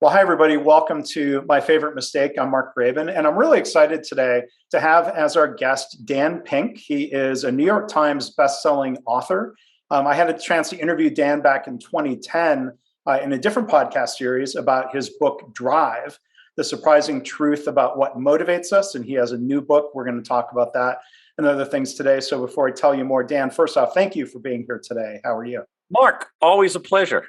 Well, hi, everybody. Welcome to My Favorite Mistake. I'm Mark Graban, and I'm really excited today to have as our guest Dan Pink. He is a New York Times bestselling author. I had a chance to interview Dan back in 2010 in a different podcast series about his book, Drive, The Surprising Truth About What Motivates Us. And he has a new book. We're going to talk about that and other things today. So before I tell you more, Dan, first off, thank you for being here today. How are you? Mark, always a pleasure.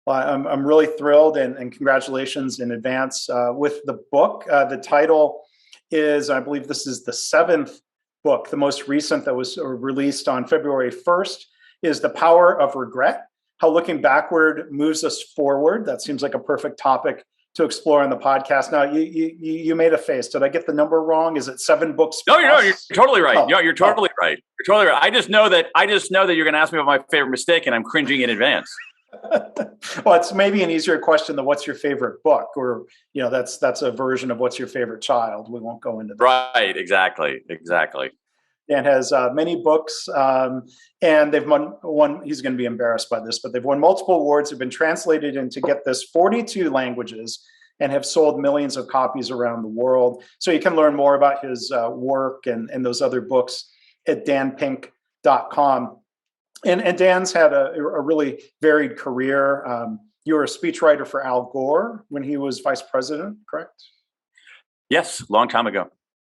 Well, I'm really thrilled and congratulations in advance with the book. The title is, I believe this is the seventh book. The most recent that was released on February 1st is The Power of Regret, How Looking Backward Moves Us Forward. That seems like a perfect topic to explore on the podcast. Now, you made a face. Did I get the number wrong? Is it 7 books? No, you're totally right. Oh. No, you're totally right. You're totally right. I just know that you're going to ask me about my favorite mistake, and I'm cringing in advance. Well, it's maybe an easier question than what's your favorite book, or that's a version of what's your favorite child. We won't go into that. Right, exactly. Dan has many books, and they've won. He's going to be embarrassed by this, but they've won multiple awards. Have been translated into, get this, 42 languages, and have sold millions of copies around the world. So you can learn more about his work and those other books at danpink.com. And Dan's had a really varied career. You were a speechwriter for Al Gore when he was vice president, correct? Yes, long time ago.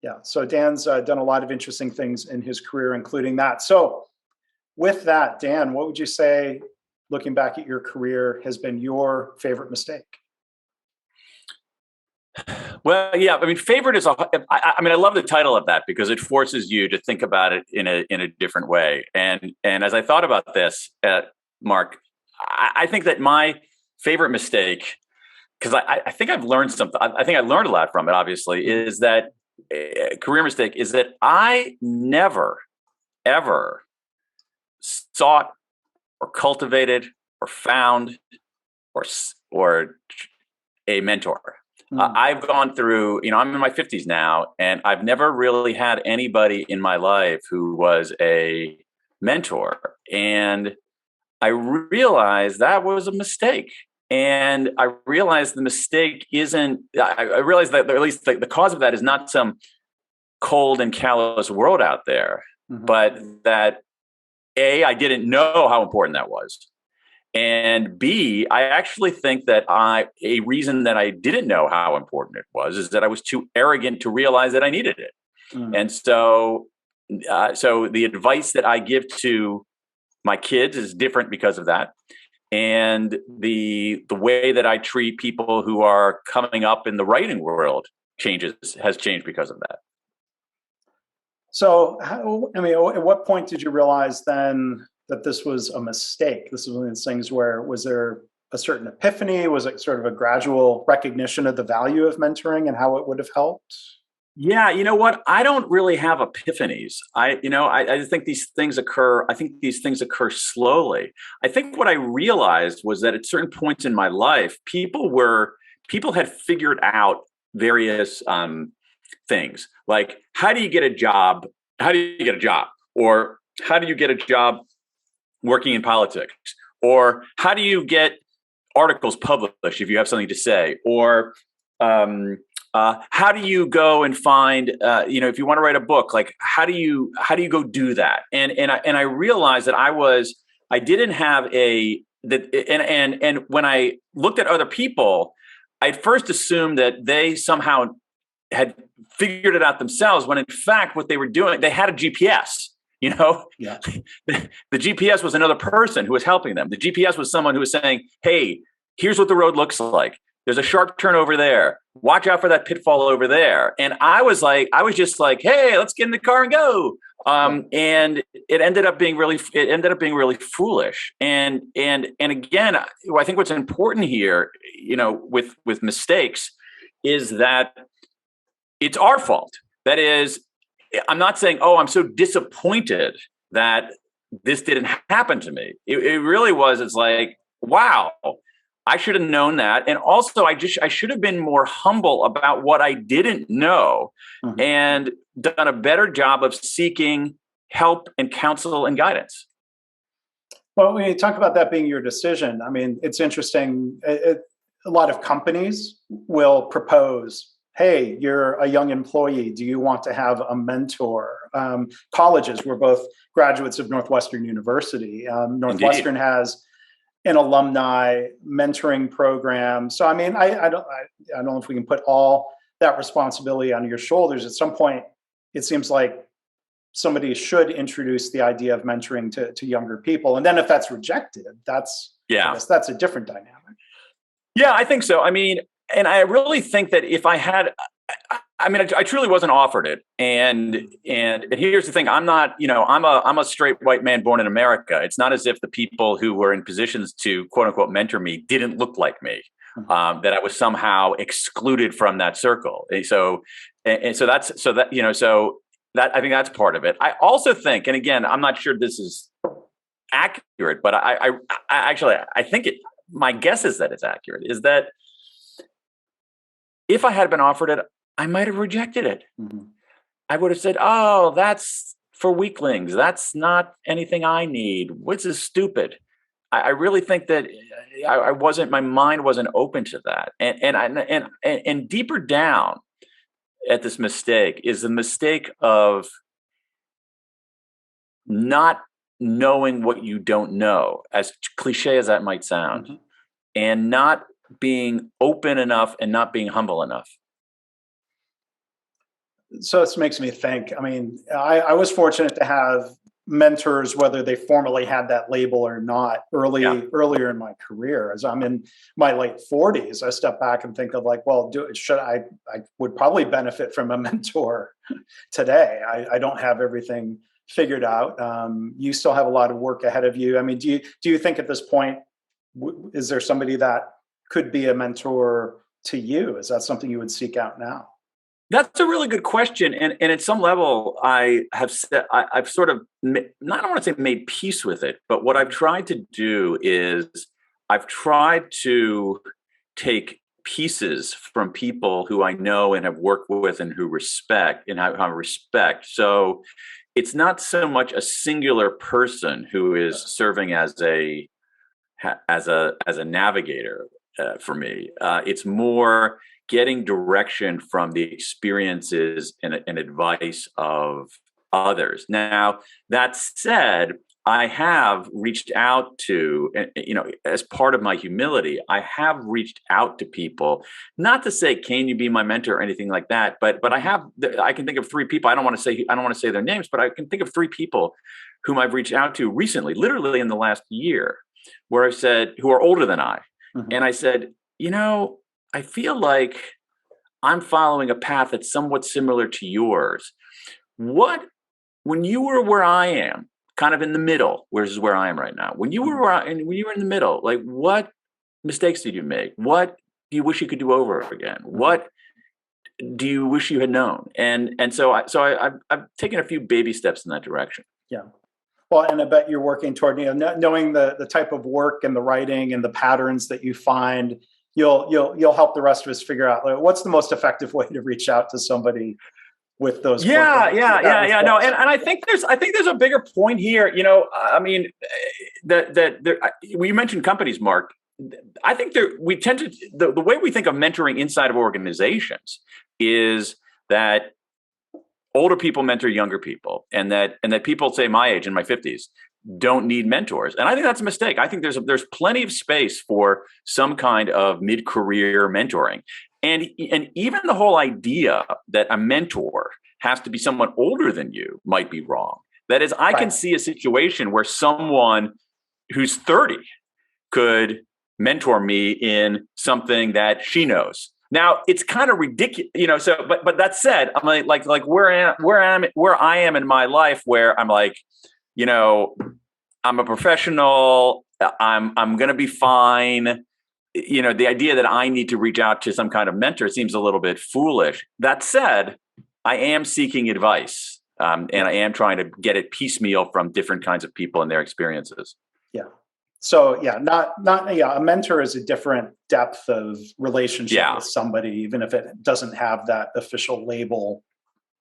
Yeah, so Dan's done a lot of interesting things in his career, including that. So with that, Dan, what would you say, looking back at your career, has been your favorite mistake? Well, yeah, I mean, favorite is I love the title of that because it forces you to think about it in a different way. And as I thought about this, Mark, I think that my favorite mistake, because I think I've learned something, I think I learned a lot from it, obviously, is that career mistake is that I never, ever sought or cultivated or found or a mentor. I've gone through, I'm in my 50s now, and I've never really had anybody in my life who was a mentor. And I realized that was a mistake. And I realized the mistake I realized that at least the cause of that is not some cold and callous world out there, but that A, I didn't know how important that was. And B, I actually think that a reason that I didn't know how important it was is that I was too arrogant to realize that I needed it. And so the advice that I give to my kids is different because of that. And the way that I treat people who are coming up in the writing world has changed because of that. So, at what point did you realize then that this was a mistake? This is one of those things where, was there a certain epiphany? Was it sort of a gradual recognition of the value of mentoring and how it would have helped? Yeah, you know what? I don't really have epiphanies. I think these things occur. I think these things occur slowly. I think what I realized was that at certain points in my life, people had figured out various things, like how do you get a job? How do you get a job? Or how do you get a job working in politics? Or how do you get articles published if you have something to say? Or how do you go and find, if you want to write a book, like how do you go do that? And I realized that I didn't have and when I looked at other people, I first assumed that they somehow had figured it out themselves, when in fact what they were doing, they had a GPS. Yeah. The GPS was another person who was helping them. The GPS was someone who was saying, hey, here's what the road looks like. There's a sharp turn over there. Watch out for that pitfall over there. And I was just like, hey, let's get in the car and go. And it ended up being really foolish. And again, I think what's important here, with mistakes, is that it's our fault. That is, I'm not saying, oh, I'm so disappointed that this didn't happen to me. It really was. It's like, wow, I should have known that. And also I should have been more humble about what I didn't know, and done a better job of seeking help and counsel and guidance. Well, when you talk about that being your decision, I mean, it's interesting. a lot of companies will propose, hey, you're a young employee. Do you want to have a mentor? Colleges, we're both graduates of Northwestern University. Northwestern has an alumni mentoring program. So, I mean, I don't know if we can put all that responsibility on your shoulders. At some point, it seems like somebody should introduce the idea of mentoring to younger people. And then if that's rejected, I guess that's a different dynamic. Yeah, I think so. I mean, and I really think that if I had, I truly wasn't offered it. And here's the thing: I'm not, I'm a straight white man born in America. It's not as if the people who were in positions to quote unquote mentor me didn't look like me. That I was somehow excluded from that circle. So I think that's part of it. I also think, and again, I'm not sure this is accurate, but I actually think it. My guess is that it's accurate. Is that if I had been offered it, I might have rejected it. Mm-hmm. I would have said, "Oh, that's for weaklings. That's not anything I need. This is stupid." I really think that I wasn't. My mind wasn't open to that, and deeper down at this mistake is the mistake of not knowing what you don't know, as cliche as that might sound, mm-hmm. and not being open enough and not being humble enough. So this makes me think. I mean, I was fortunate to have mentors, whether they formally had that label or not, earlier in my career. As I'm in my late 40s, I step back and think of like, well, I would probably benefit from a mentor today. I don't have everything figured out. You still have a lot of work ahead of you. I mean, do you think at this point, is there somebody that could be a mentor to you? Is that something you would seek out now? That's a really good question, and at some level, I've sort of I don't want to say made peace with it, but what I've tried to do is I've tried to take pieces from people who I know and have worked with and who respect and have respect. So it's not so much a singular person who is serving as a navigator for me. It's more getting direction from the experiences and advice of others. Now, that said, I have reached out to, as part of my humility, I have reached out to people, not to say, can you be my mentor or anything like that, but I can think of three people. I don't want to say their names, but I can think of three people whom I've reached out to recently, literally in the last year, where I've said, who are older than I. Mm-hmm. And I said, I feel like I'm following a path that's somewhat similar to yours. When you were where I am, kind of in the middle, where I am right now, when you were in the middle, like what mistakes did you make? What do you wish you could do over again? What do you wish you had known? And so I've taken a few baby steps in that direction. Yeah. Well, and I bet you're working toward, knowing the type of work and the writing and the patterns that you find, you'll help the rest of us figure out what's the most effective way to reach out to somebody with those. Yeah. No, and I think there's a bigger point here. I mean, you mentioned companies, Mark. I think we tend to the way we think of mentoring inside of organizations is that older people mentor younger people, and that people, say my age, in my 50s, don't need mentors. And I think that's a mistake. I think there's plenty of space for some kind of mid-career mentoring. And even the whole idea that a mentor has to be someone older than you might be wrong. That is, I can see a situation where someone who's 30 could mentor me in something that she knows. Now, it's kind of ridiculous, So, but that said, I'm like where I am in my life, where I'm like, I'm a professional. I'm going to be fine. The idea that I need to reach out to some kind of mentor seems a little bit foolish. That said, I am seeking advice, and I am trying to get it piecemeal from different kinds of people and their experiences. Yeah. So a mentor is a different depth of relationship with somebody, even if it doesn't have that official label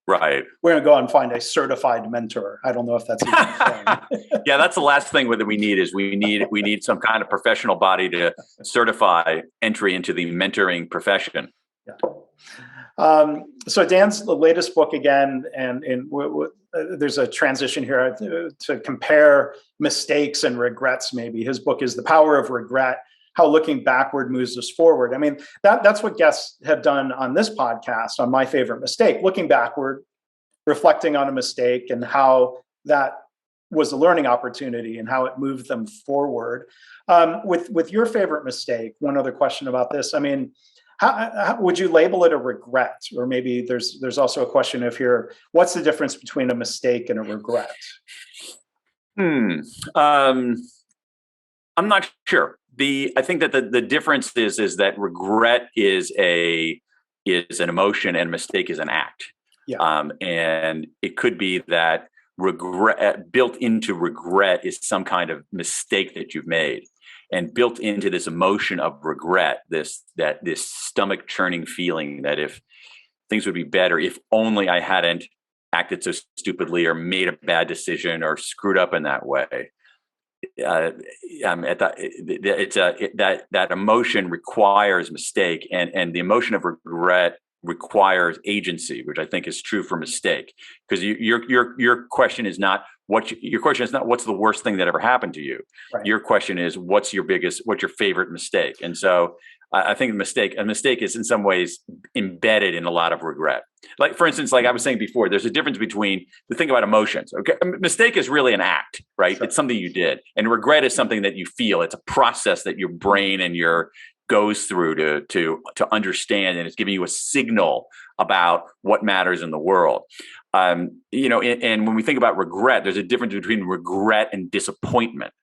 Right. We're going to go out and find a certified mentor. I don't know if that's even a thing. Yeah, that's the last thing that we need is we need some kind of professional body to certify entry into the mentoring profession. Yeah. So Dan's the latest book again, and there's a transition here to compare mistakes and regrets. Maybe his book is The Power of Regret: How Looking Backward Moves Us Forward. I mean, that's what guests have done on this podcast on My Favorite Mistake, looking backward, reflecting on a mistake and how that was a learning opportunity and how it moved them forward. With your favorite mistake, one other question about this. I mean, how would you label it a regret? Or maybe there's also a question of here, what's the difference between a mistake and a regret? I'm not sure. I think that the difference is that regret is an emotion and mistake is an act. Yeah. And it could be that regret, built into regret, is some kind of mistake that you've made. And built into this emotion of regret, this stomach churning feeling that if things would be better, if only I hadn't acted so stupidly or made a bad decision or screwed up in that way. That emotion requires mistake, and the emotion of regret requires agency, which I think is true for mistake. Because your question is not what's the worst thing that ever happened to you. Right. Your question is what's your favorite mistake. And so I think a mistake is in some ways embedded in a lot of regret. Like, for instance, like I was saying before, there's a difference between the thing about emotions. Okay, a mistake is really an act, right? Sure. It's something you did, and regret is something that you feel. It's a process that your brain and your goes through to understand, and it's giving you a signal about what matters in the world. And when we think about regret, there's a difference between regret and disappointment.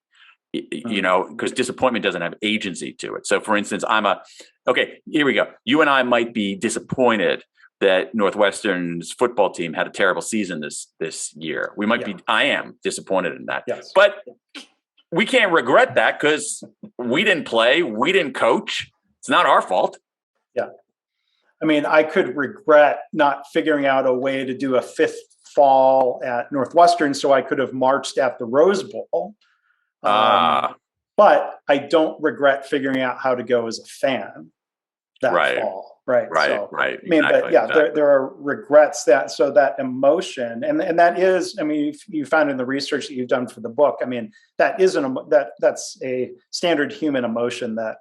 Because disappointment doesn't have agency to it. So, for instance, here we go. You and I might be disappointed that Northwestern's football team had a terrible season this year. We might be. I am disappointed in that. Yes. But we can't regret that because we didn't play, we didn't coach. It's not our fault. Yeah. I mean, I could regret not figuring out a way to do a fifth fall at Northwestern, so I could have marched at the Rose Bowl. But I don't regret figuring out how to go as a fan that fall. Right. So, right. I mean, exactly, but yeah, exactly. there are regrets that emotion, and that is, I mean, you found in the research that you've done for the book, I mean, that's a standard human emotion that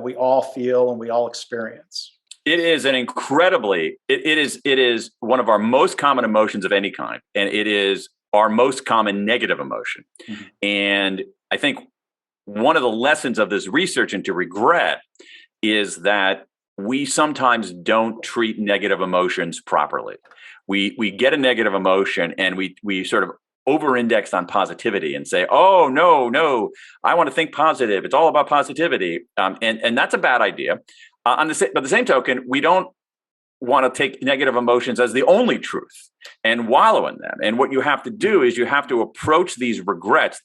we all feel and we all experience. It is it is one of our most common emotions of any kind, and it is our most common negative emotion. Mm-hmm. And I think one of the lessons of this research into regret is that we sometimes don't treat negative emotions properly. We get a negative emotion and we sort of over-index on positivity and say, oh, no, I want to think positive. It's all about positivity. And that's a bad idea. But the same token, we don't want to take negative emotions as the only truth and wallow in them. And what you have to do is you have to approach these regrets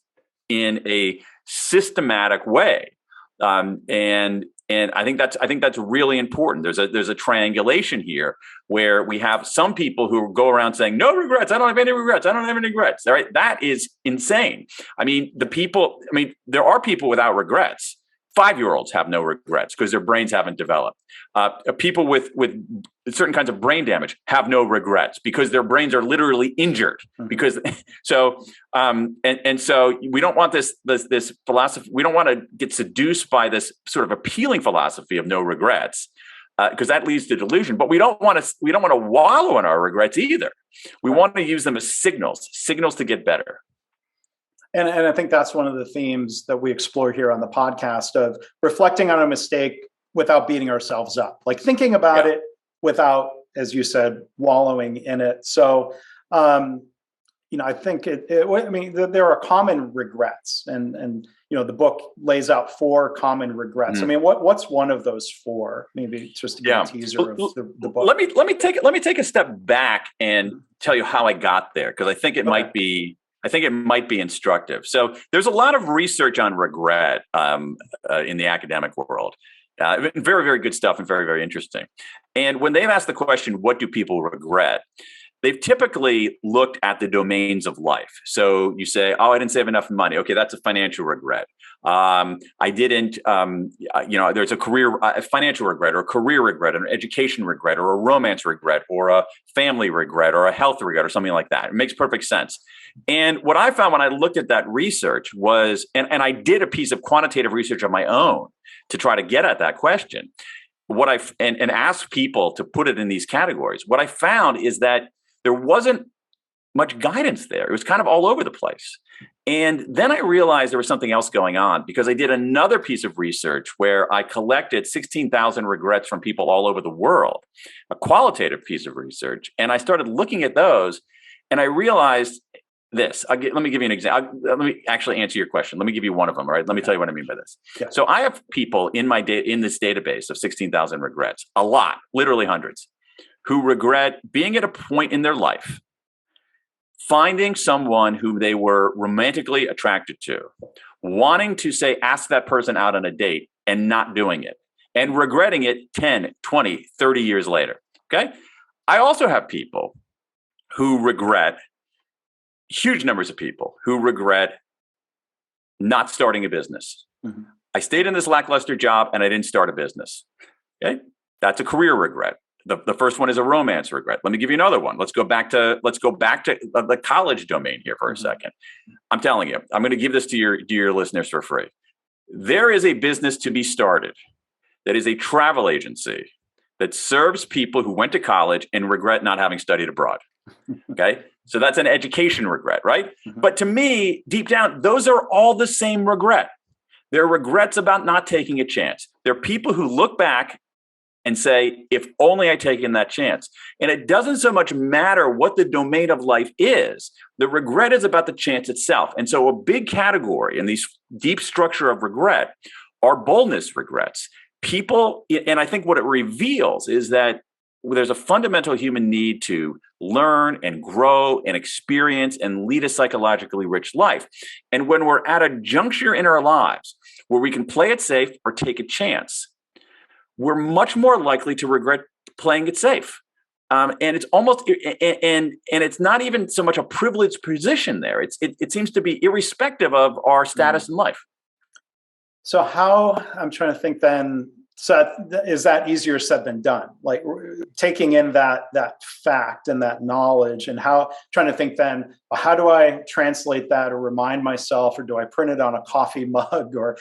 in a systematic way. And I think that's really important. There's a triangulation here where we have some people who go around saying, no regrets, I don't have any regrets, I don't have any regrets. All right, that is insane. I mean, there are people without regrets. 5-year-olds have no regrets because their brains haven't developed. People with certain kinds of brain damage have no regrets because their brains are literally injured. Because so we don't want this philosophy. We don't want to get seduced by this sort of appealing philosophy of no regrets, because that leads to delusion. But we don't want to wallow in our regrets either. We want to use them as signals to get better. And I think that's one of the themes that we explore here on the podcast, of reflecting on a mistake without beating ourselves up, like thinking about it without, as you said, wallowing in it. So, I think there are common regrets, and the book lays out 4 common regrets. I mean, what's one of those 4? Maybe just to give a teaser of the book. Let me take a step back and tell you how I got there, because I think it might be instructive. So there's a lot of research on regret in the academic world. Very, very good stuff and very, very interesting. And when they've asked the question, what do people regret? they've typically looked at the domains of life. So you say, oh, I didn't save enough money. Okay, that's a financial regret. I didn't, there's a financial regret, or a career regret, or an education regret, or a romance regret, or a family regret, or a health regret, or something like that. It makes perfect sense. And what I found when I looked at that research was, and I did a piece of quantitative research of my own to try to get at that question, and ask people to put it in these categories. What I found is that there wasn't much guidance there. It was kind of all over the place. And then I realized there was something else going on, because I did another piece of research where I collected 16,000 regrets from people all over the world, a qualitative piece of research. And I started looking at those, and I realized this. Let me give you an example. Let me actually answer your question. Let me give you one of them. All right. Let me tell you what I mean by this. Yeah. So I have people in this database of 16,000 regrets, a lot, literally hundreds, who regret being at a point in their life, finding someone whom they were romantically attracted to, wanting to say, ask that person out on a date, and not doing it, and regretting it 10, 20, 30 years later. Okay. I also have people who regret, huge numbers of people who regret not starting a business. Mm-hmm. I stayed in this lackluster job and I didn't start a business. Okay. That's a career regret. The first one is a romance regret. Let me give you another one. Let's go back to the college domain here for a second. I'm telling you, I'm going to give this to your listeners for free. There is a business to be started that is a travel agency that serves people who went to college and regret not having studied abroad. Okay. So that's an education regret, right? Mm-hmm. But to me, deep down, those are all the same regret. They're regrets about not taking a chance. They're people who look back and say, if only I'd taken that chance. And it doesn't so much matter what the domain of life is. The regret is about the chance itself. And so a big category in these deep structure of regret are boldness regrets. People, and I think what it reveals is that there's a fundamental human need to learn and grow and experience and lead a psychologically rich life. And when we're at a juncture in our lives where we can play it safe or take a chance, we're much more likely to regret playing it safe. And it's almost, and it's not even so much a privileged position there. It seems to be irrespective of our status in life. So how, I'm trying to think then, so is that easier said than done? Like taking in that fact and that knowledge, and trying to think then, well, how do I translate that or remind myself, or do I print it on a coffee mug, or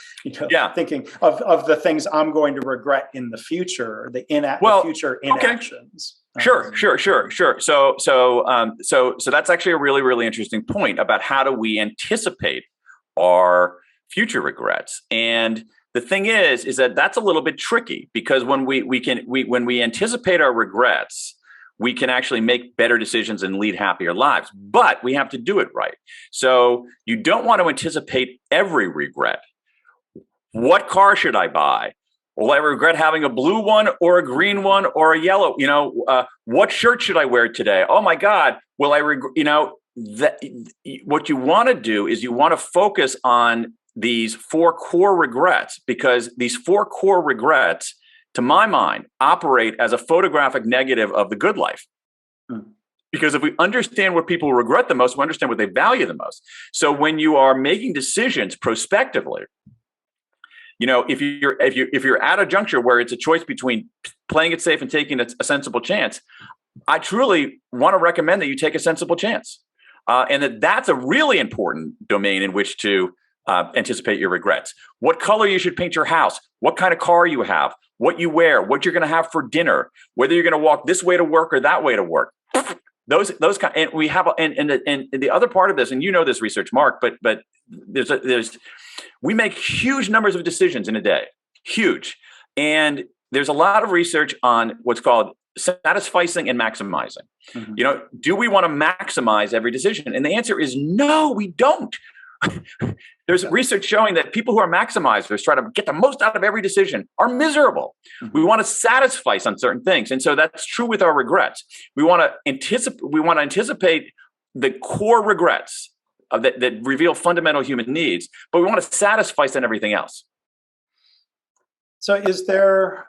thinking of the things I'm going to regret in the future, or the future inactions. Sure. So that's actually a really, really interesting point about how do we anticipate our future regrets. And the thing is that that's a little bit tricky, because when we anticipate our regrets, we can actually make better decisions and lead happier lives, but we have to do it right. So you don't want to anticipate every regret. What car should I buy? Will I regret having a blue one or a green one or a yellow? What shirt should I wear today? Oh my God, will I regret? What you want to do is you want to focus on these 4 core regrets, because these 4 core regrets, to my mind, operate as a photographic negative of the good life. Because if we understand what people regret the most, we understand what they value the most. So when you are making decisions prospectively, if you're at a juncture where it's a choice between playing it safe and taking a sensible chance, I truly want to recommend that you take a sensible chance, and that's a really important domain in which to anticipate your regrets. What color you should paint your house, what kind of car you have, what you wear, what you're going to have for dinner, whether you're going to walk this way to work or that way to work. Those kind, and we have, and the other part of this, and this research, Mark, but we make huge numbers of decisions in a day, huge, and there's a lot of research on what's called satisficing and maximizing. Mm-hmm. Do we want to maximize every decision? And the answer is no, we don't. There's research showing that people who are maximizers, try to get the most out of every decision, are miserable. Mm-hmm. We want to satisfy on certain things, and so that's true with our regrets. We want to anticipate the core regrets that reveal fundamental human needs, but we want to satisfy on everything else. So, is there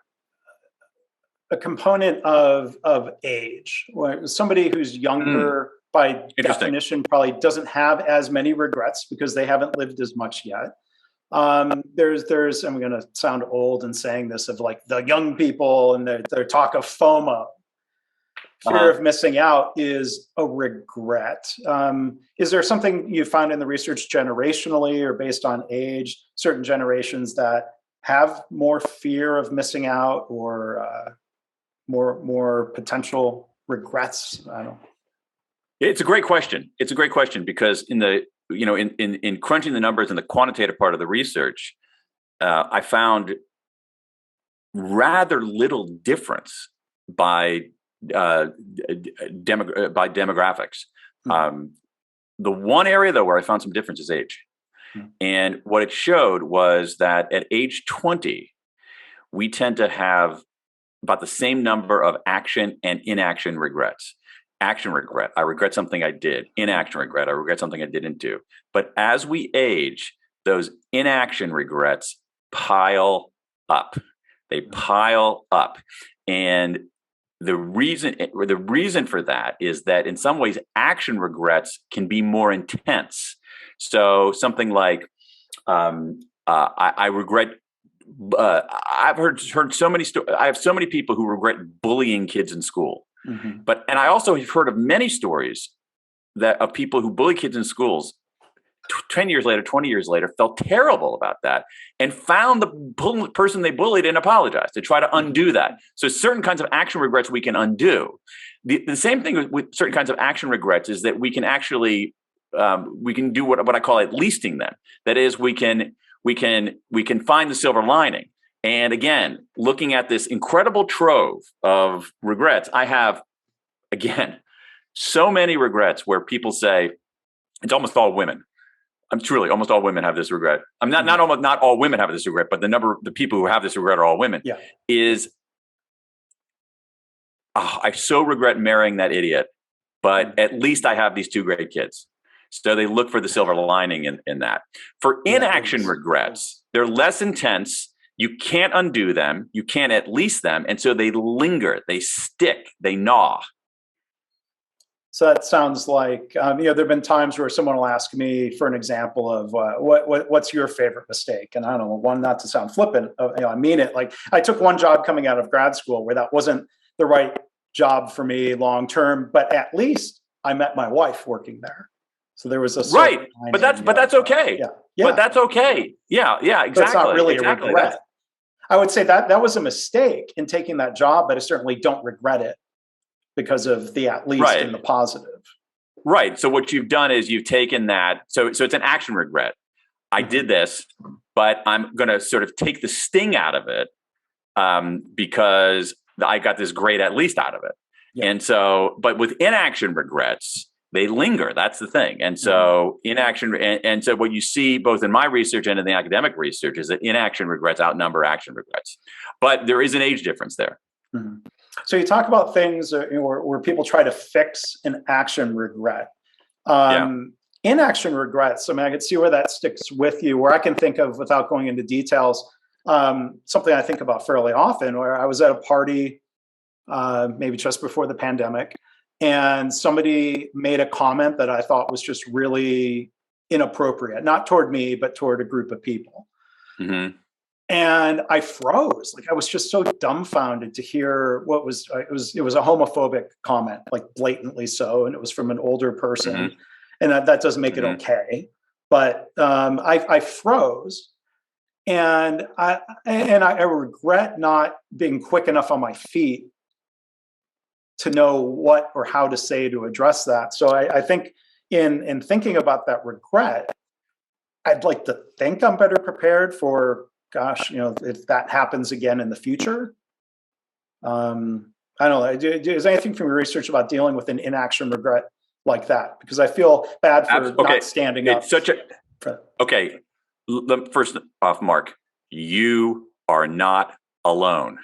a component of age. Somebody who's younger, by definition, probably doesn't have as many regrets because they haven't lived as much yet. There's I'm going to sound old in saying this, of like the young people and their talk of FOMO. Fear of missing out is a regret. Is there something you found in the research generationally or based on age, certain generations that have more fear of missing out or more potential regrets? I don't know. It's a great question. It's a great question because in crunching the numbers in the quantitative part of the research, I found rather little difference by demographics. The one area though where I found some difference is age. And what it showed was that at age 20, we tend to have about the same number of action and inaction regrets. Action regret, I regret something I did. Inaction regret, I regret something I didn't do. But as we age, those inaction regrets pile up. They pile up. And the reason for that is that in some ways, action regrets can be more intense. So something like, I regret. I've heard so many stories. I have so many people who regret bullying kids in school. And I also have heard of many stories of people who bully kids in schools 10 years later, 20 years later, felt terrible about that and found the person they bullied and apologized to try to undo that. So certain kinds of action regrets we can undo. The same thing with certain kinds of action regrets is that we can actually, we can do what I call at leasting them. That is, we can find the silver lining. And again, looking at this incredible trove of regrets, I have, again, so many regrets where people say, it's almost all women. Truly, almost all women have this regret. I'm not all women have this regret, but the people who have this regret are all women. Yeah. I so regret marrying that idiot, but at least I have these two great kids. So they look for the silver lining in that. For inaction regrets, they're less intense. You can't undo them. You can't at least them. And so they linger, they stick, they gnaw. So that sounds like, there have been times where someone will ask me for an example of what's your favorite mistake? And I don't know, one, not to sound flippant, I mean it. Like I took one job coming out of grad school where that wasn't the right job for me long-term, but at least I met my wife working there. So there was a right, but that's okay. Yeah. But that's okay. Yeah, exactly. But it's not really a regret. I would say that was a mistake in taking that job, but I certainly don't regret it because of the at least and the positive. Right. So what you've done is you've taken that. So it's an action regret. I did this, but I'm going to sort of take the sting out of it because I got this great at least out of it. Yeah. And so, but with inaction regrets, they linger. That's the thing. And so inaction, and so what you see both in my research and in the academic research is that inaction regrets outnumber action regrets. But there is an age difference there. So you talk about things where people try to fix an action regret. Inaction regrets, I mean, I can see where that sticks with you, where I can think of, without going into details, something I think about fairly often, where I was at a party maybe just before the pandemic, and somebody made a comment that I thought was just really inappropriate, not toward me, but toward a group of people. And I froze. Like I was just so dumbfounded to hear what was, it was a homophobic comment, like blatantly so. And it was from an older person. And that doesn't make it okay. But I froze. And I regret not being quick enough on my feet to know what or how to say to address that. So I think in thinking about that regret, I'd like to think I'm better prepared for, gosh, if that happens again in the future. I don't know. Is there anything from your research about dealing with an inaction regret like that? Because I feel bad for not standing up. Okay. First off, Mark, you are not alone.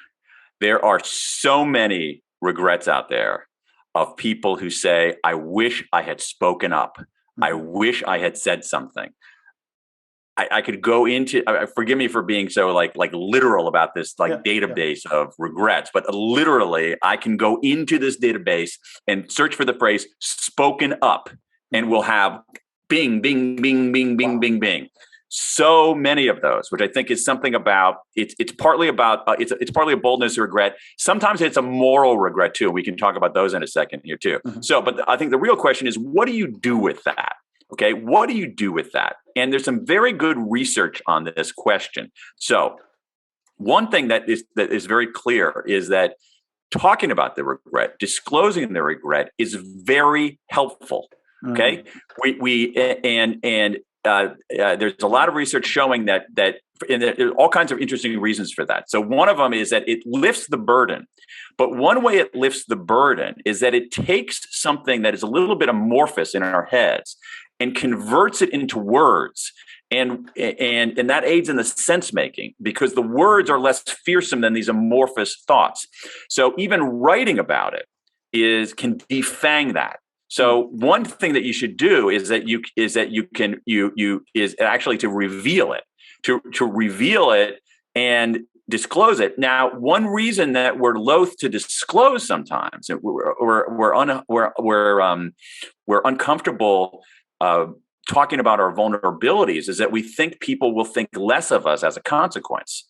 There are so many regrets out there of people who say, I wish I had spoken up. I wish I had said something. I could go into, forgive me for being so like literal about this database of regrets, but literally I can go into this database and search for the phrase spoken up, and we'll have bing, bing, bing, bing, bing, bing, bing. So many of those, which I think is something about, it's partly about, it's partly a boldness regret. Sometimes it's a moral regret too. We can talk about those in a second here too. So, but I think the real question is, what do you do with that? Okay, what do you do with that? And there's some very good research on this question. So one thing that is very clear is that talking about the regret, disclosing the regret is very helpful. Okay, there's a lot of research showing that and there are all kinds of interesting reasons for that. So one of them is that it lifts the burden. But one way it lifts the burden is that it takes something that is a little bit amorphous in our heads and converts it into words. And that aids in the sense making, because the words are less fearsome than these amorphous thoughts. So even writing about it can defang that. So one thing that you should do is actually to reveal it, to reveal it and disclose it. Now, one reason that we're loath to disclose sometimes, we're uncomfortable talking about our vulnerabilities, is that we think people will think less of us as a consequence.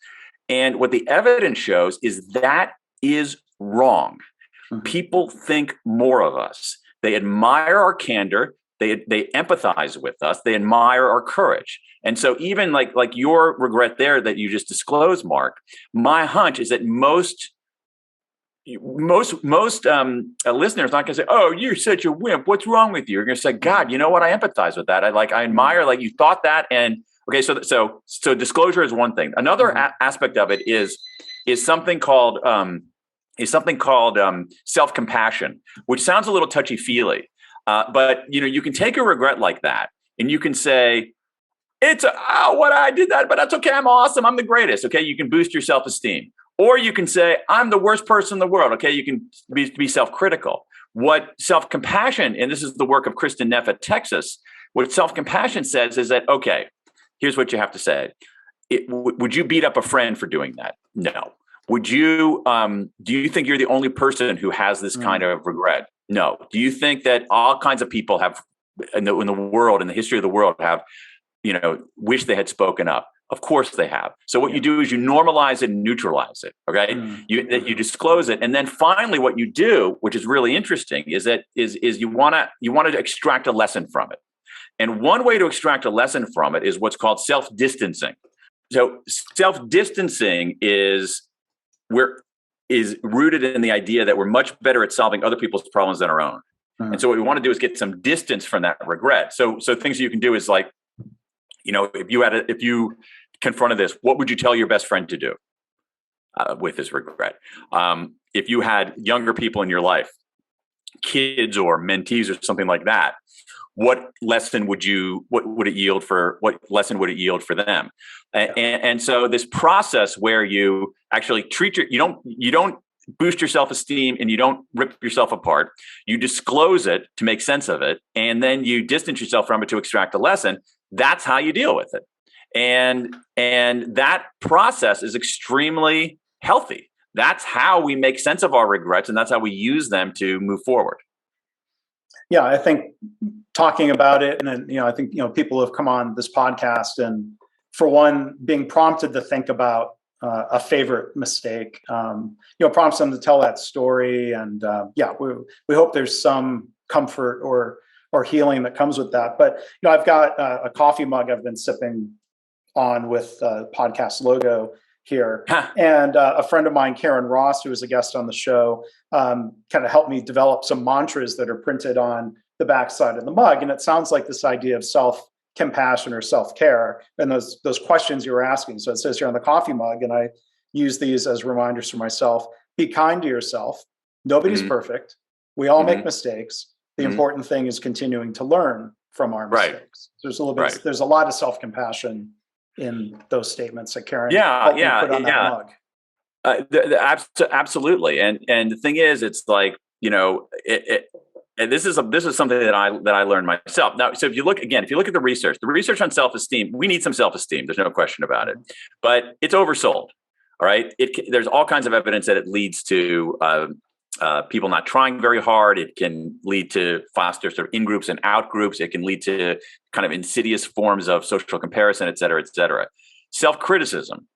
And what the evidence shows is that is wrong. People think more of us. They admire our candor. They empathize with us. They admire our courage. And so even like your regret there that you just disclosed, Mark, my hunch is that most listeners are not going to say, "Oh, you're such a wimp. What's wrong with you?" You're going to say, "God, you know what? I empathize with that. I admire, like, you thought that." And okay, so disclosure is one thing. Another aspect of it is something called self-compassion, which sounds a little touchy-feely. But you can take a regret like that and you can say, what I did that, but that's okay. I'm awesome. I'm the greatest. Okay. You can boost your self-esteem, or you can say, I'm the worst person in the world. Okay. You can be self-critical. What self-compassion, and this is the work of Kristen Neff at Texas, what self-compassion says is that, okay, here's what you have to say. Would you beat up a friend for doing that? No. Would you, do you think you're the only person who has this kind of regret? No. Do you think that all kinds of people have in the world, in the history of the world, have, wish they had spoken up? Of course they have. So what you do is you normalize it and neutralize it. Okay. You disclose it. And then finally what you do, which is really interesting, is you want to extract a lesson from it. And one way to extract a lesson from it is what's called self-distancing. So self-distancing is rooted in the idea that we're much better at solving other people's problems than our own. And so what we want to do is get some distance from that regret. So things you can do is like, if you confronted this, what would you tell your best friend to do with this regret? If you had younger people in your life, kids or mentees or something like that, what lesson would it yield for them? And so this process where you actually you don't boost your self-esteem and you don't rip yourself apart. You disclose it to make sense of it, and then you distance yourself from it to extract a lesson. That's how you deal with it. And that process is extremely healthy. That's how we make sense of our regrets, and that's how we use them to move forward. Yeah, I think talking about it, and then, I think, people have come on this podcast, and for one, being prompted to think about a favorite mistake, prompts them to tell that story. And we hope there's some comfort or healing that comes with that. But, I've got a coffee mug I've been sipping on with podcast logo here. And a friend of mine, Karen Ross, who was a guest on the show, kind of helped me develop some mantras that are printed on the backside of the mug. And it sounds like this idea of self-compassion or self-care, and those questions you were asking. So it says here on the coffee mug, and I use these as reminders for myself: be kind to yourself. Nobody's perfect. We all make mistakes. The important thing is continuing to learn from our mistakes. There's a little bit, there's a lot of self-compassion in those statements that Karen helped me put on that mug. Absolutely. And the thing is, it's like, And this is something that I learned myself. Now, so if you look at the research on self-esteem, we need some self-esteem. There's no question about it, but it's oversold. All right, there's all kinds of evidence that it leads to people not trying very hard. It can lead to foster sort of in groups and out groups. It can lead to kind of insidious forms of social comparison, et cetera, et cetera. Self-criticism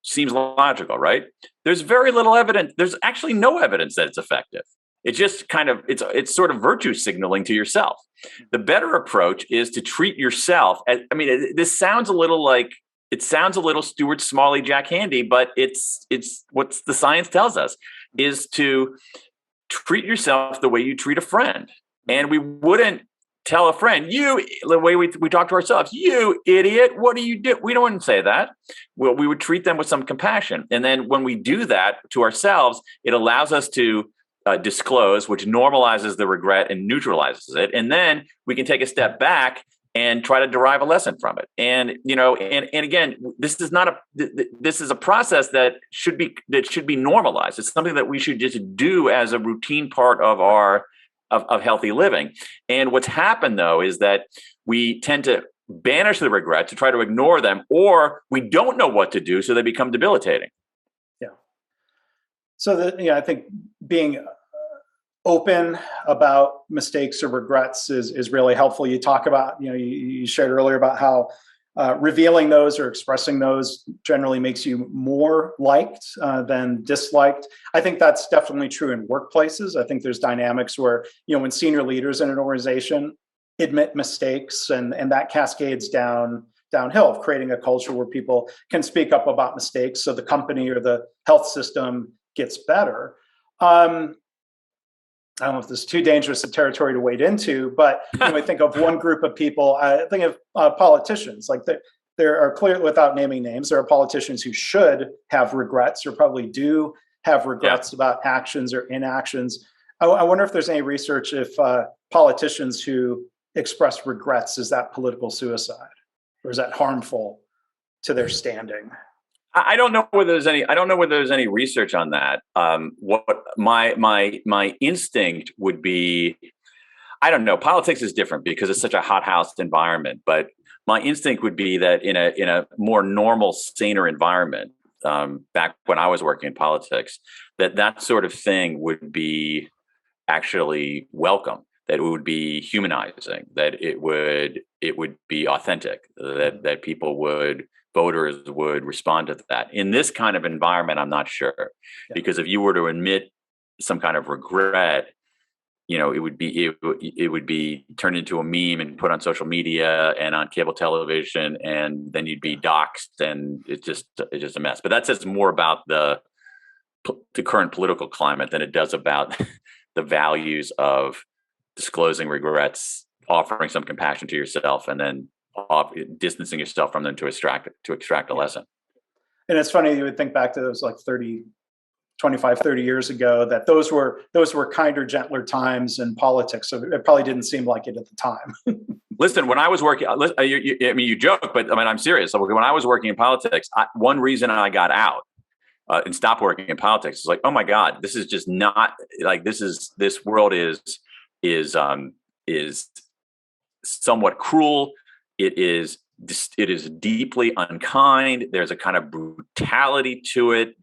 seems logical, right? There's very little evidence. There's actually no evidence that it's effective. It's just kind of, it's sort of virtue signaling to yourself. The better approach is to treat yourself as, this sounds a little like, it sounds a little Stuart Smalley, Jack Handey, but it's what the science tells us is to treat yourself the way you treat a friend. And we wouldn't tell a friend, the way we talk to ourselves, you idiot, what do you do? We don't say that. Well, we would treat them with some compassion. And then when we do that to ourselves, it allows us to disclose, which normalizes the regret and neutralizes it. And then we can take a step back and try to derive a lesson from it. And, and again, this is a process that should be normalized. It's something that we should just do as a routine part of our of healthy living. And what's happened, though, is that we tend to banish the regret, to try to ignore them, or we don't know what to do, so they become debilitating. Yeah. So I think being open about mistakes or regrets is really helpful. You talk about, you shared earlier about how revealing those or expressing those generally makes you more liked than disliked. I think that's definitely true in workplaces. I think there's dynamics where, when senior leaders in an organization admit mistakes and that cascades downhill of creating a culture where people can speak up about mistakes so the company or the health system gets better. I don't know if this is too dangerous a territory to wade into, but I think of one group of people, I think of politicians. Like there are clearly, without naming names, there are politicians who should have regrets or probably do have regrets about actions or inactions. I wonder if there's any research if politicians who express regrets, is that political suicide or is that harmful to their standing? I don't know whether there's any. I don't know whether there's any research on that. What my instinct would be, I don't know. Politics is different because it's such a hothouse environment. But my instinct would be that in a more normal, saner environment, back when I was working in politics, that sort of thing would be actually welcome. That it would be humanizing. That it would be authentic. That voters would respond to that. In this kind of environment, I'm not sure, because if you were to admit some kind of regret, it would be turned into a meme and put on social media and on cable television, and then you'd be doxxed, and it's just a mess. But that says more about the current political climate than it does about the values of disclosing regrets, offering some compassion to yourself, and then distancing yourself from them to extract a lesson. And it's funny, you would think back to those like 25, 30 years ago, that those were kinder, gentler times in politics. So it probably didn't seem like it at the time. Listen, when I was working, you joke, but I'm serious. When I was working in politics, one reason I got out and stopped working in politics is like, oh my God, this is just not like, this world is somewhat cruel. It is deeply unkind. There's a kind of brutality to it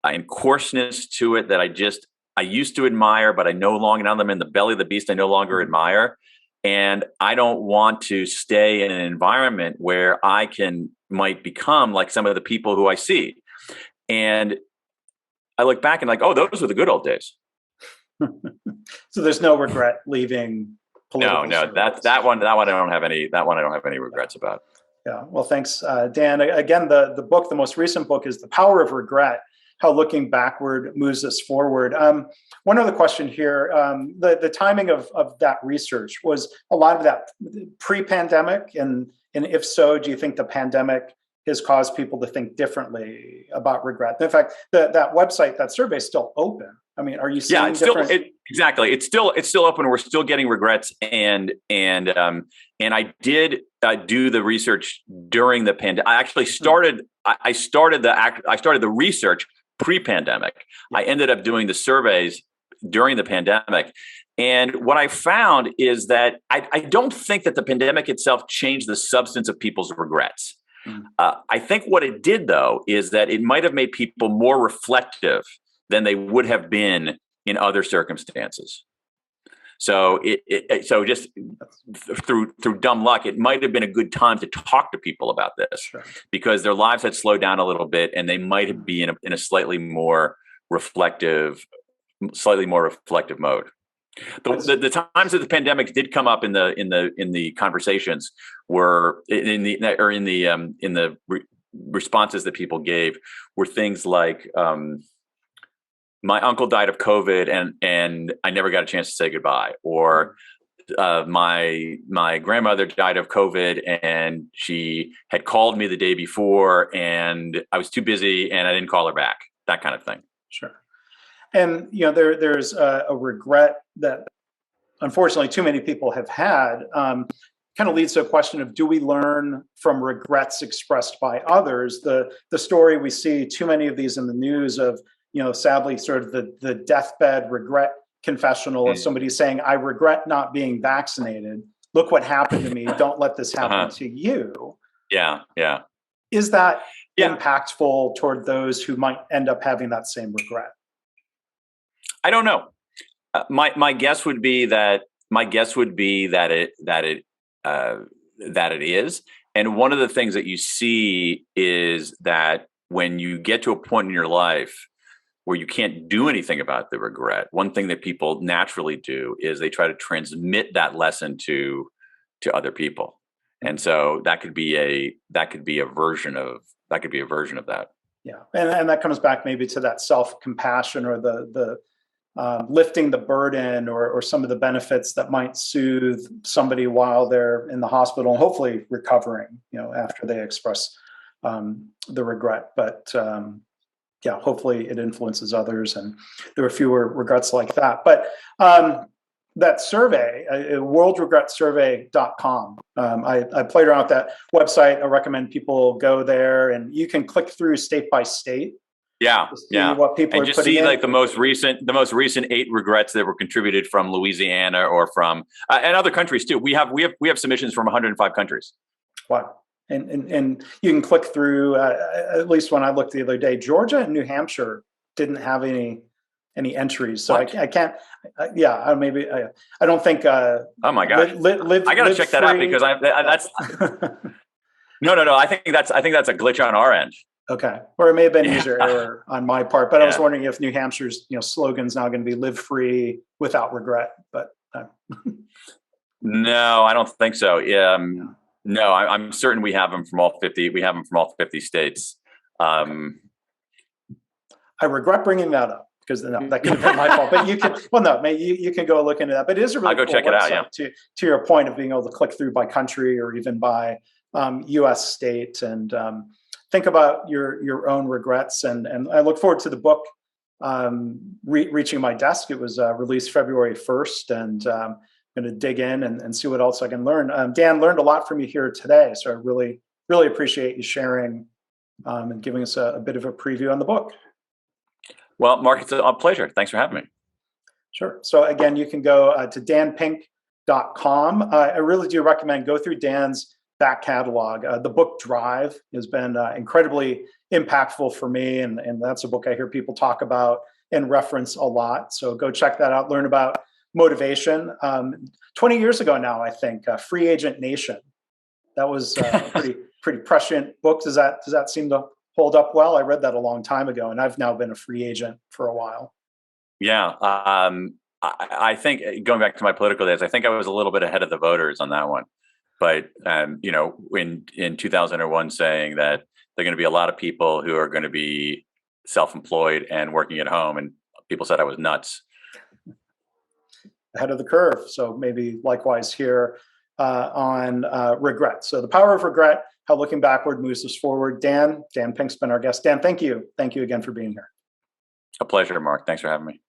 and coarseness to it that I used to admire, but I no longer, now that I'm in the belly of the beast, I no longer admire. And I don't want to stay in an environment where I might become like some of the people who I see. And I look back and like, oh, those were the good old days. So there's no regret leaving. No, that one I don't have any regrets about. Yeah. Well, thanks, Dan. Again, the book, the most recent book, is The Power of Regret: How Looking Backward Moves Us Forward. One other question here. The timing of that research, was a lot of that pre-pandemic? And if so, do you think the pandemic has caused people to think differently about regret? In fact, that website, that survey is still open. I mean, are you seeing exactly. It's still open. We're still getting regrets, and I did do the research during the pandemic. I actually started. I started the research pre-pandemic. I ended up doing the surveys during the pandemic. And what I found is that I don't think that the pandemic itself changed the substance of people's regrets. I think what it did, though, is that it might have made people more reflective than they would have been in other circumstances. So so just through dumb luck, it might have been a good time to talk to people about this, because their lives had slowed down a little bit, and they might be in a slightly more reflective mode. The times that the pandemic did come up in the conversations were in the responses that people gave were things like, my uncle died of COVID and I never got a chance to say goodbye, or my grandmother died of COVID and she had called me the day before and I was too busy and I didn't call her back. That kind of thing. Sure. And there's a regret that unfortunately too many people have had. Kind of leads to a question of, do we learn from regrets expressed by others? The story we see too many of these in the news of, sadly, sort of the deathbed regret confessional of somebody saying, I regret not being vaccinated. Look what happened to me. Don't let this happen to you. Yeah. Yeah. Is that impactful toward those who might end up having that same regret? I don't know. My guess would be that it is. And one of the things that you see is that when you get to a point in your life where you can't do anything about the regret, one thing that people naturally do is they try to transmit that lesson to other people. And so that could be a version of that. Yeah. And that comes back maybe to that self-compassion, or the lifting the burden, or some of the benefits that might soothe somebody while they're in the hospital and hopefully recovering, after they express the regret. But hopefully it influences others, and there are fewer regrets like that. But that survey, worldregretsurvey.com, I played around with that website. I recommend people go there, and you can click through state by state. Yeah. What people and are just putting see in. like the most recent 8 regrets that were contributed from Louisiana or from and other countries too. We have submissions from 105 countries. Wow. And you can click through, at least when I looked the other day, Georgia and New Hampshire didn't have any entries. So I can't, maybe I don't think, oh my gosh, I got to check that out, because that's, no. I think that's a glitch on our end. Okay. Or it may have been user error on my part, but I was wondering if New Hampshire's, slogan's now going to be live free without regret, but. No, I don't think so. No, I'm certain we have them from all 50. We have them from all 50 states. I regret bringing that up, because that could have been my fault. But you can, you can go look into that. But it is a really I'll go cool check it out. website, Yeah. To your point of being able to click through by country or even by U.S. state, and think about your own regrets. And I look forward to the book reaching my desk. It was released February 1st, and going to dig in and see what else I can learn. Dan, learned a lot from you here today, so I really, really appreciate you sharing and giving us a bit of a preview on the book. Well, Mark, it's a pleasure. Thanks for having me. Sure. So again, you can go to danpink.com. I really do recommend go through Dan's back catalog. The book Drive has been incredibly impactful for me, and that's a book I hear people talk about and reference a lot. So go check that out, learn about motivation. 20 years ago now, I think, Free Agent Nation. That was a pretty prescient book. Does that seem to hold up well? I read that a long time ago, and I've now been a free agent for a while. Yeah. I think, going back to my political days, I think I was a little bit ahead of the voters on that one. But, in 2001, saying that there are going to be a lot of people who are going to be self-employed and working at home, and people said I was nuts. Ahead of the curve. So maybe likewise here on regret. So the power of regret, how looking backward moves us forward. Dan Pink's been our guest. Dan, thank you. Thank you again for being here. A pleasure, Mark. Thanks for having me.